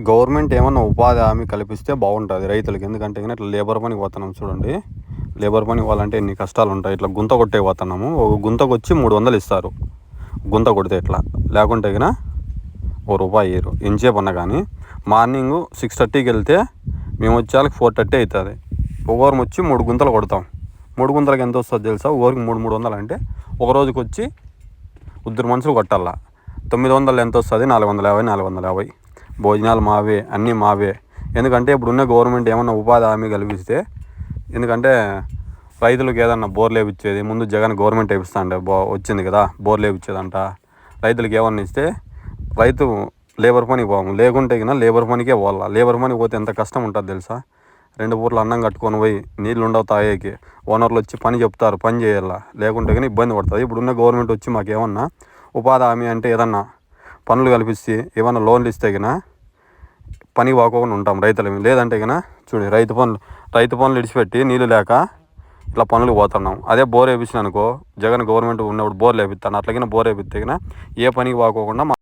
Government ఏమన్నా ఉపాధి హామీ కల్పిస్తే బాగుంటుంది రైతులకి. ఎందుకంటే ఇట్లా లేబర్ పనికి పోతున్నాం చూడండి, లేబర్ పనికి పోవాలంటే ఎన్ని కష్టాలు ఉంటాయి. ఇట్లా గుంత కొట్టే పోతున్నాము, ఒక గుంతకు వచ్చి 300 ఇస్తారు గుంత కొడితే. ఇట్లా లేకుంటే కినా ₹1 ఇయ్యరు ఎంచేపు అన్నా కానీ. మార్నింగ్ 6:30కి వెళ్తే మేము వచ్చేళ్ళకి 4:30 అవుతుంది. ఒకరు వచ్చి 3 గుంతలు కొడతాం. 3 గుంతలకు ఎంత వస్తుంది తెలుసా? ఒకరికి 300 అంటే ఒక రోజుకి వచ్చి 2 మనుషులు కొట్టాలా. 900 ఎంత వస్తుంది? 450 భోజనాలు మావే, అన్నీ మావే. ఎందుకంటే ఇప్పుడున్న గవర్నమెంట్ ఏమన్నా ఉపాధి హామీ కల్పిస్తే, ఎందుకంటే రైతులకు ఏదన్నా బోర్లు వేయించేది ముందు జగన్ గవర్నమెంట్ వేపిస్తా అంటే వచ్చింది కదా, బోర్లు వేయించేదంట. రైతులకు ఏమన్నా ఇస్తే రైతు లేబర్ పనికి పోము, లేకుంటే కినా లేబర్ పనికే పోవాలా. లేబర్ పనికి పోతే ఎంత కష్టం ఉంటుంది తెలుసా? 2 పూటలు అన్నం కట్టుకొని పోయి నీళ్ళు ఉండవు తాగేకి, ఓనర్లు వచ్చి పని చెప్తారు, పని చేయాలా. లేకుంటే కానీ ఇబ్బంది పడుతుంది. ఇప్పుడున్న గవర్నమెంట్ వచ్చి మాకేమన్నా ఉపాధి హామీ అంటే ఏదన్నా పనులు కల్పిస్తే, ఏమన్నా లోన్లు ఇస్తే కినా పని పోకుండా ఉంటాం రైతులమి. లేదంటే కినా చూడు, రైతు పనులు ఇడిచిపెట్టి నీళ్ళు లేక ఇట్లా పనులు పోతున్నాం. అదే బోర్ వేయించిన అనుకో, జగన్ గవర్నమెంట్ ఉన్నప్పుడు బోర్లు వేపిస్తాను, అట్లాగే బోర్ వేపిస్తే కినా ఏ పనికి పోకోకుండా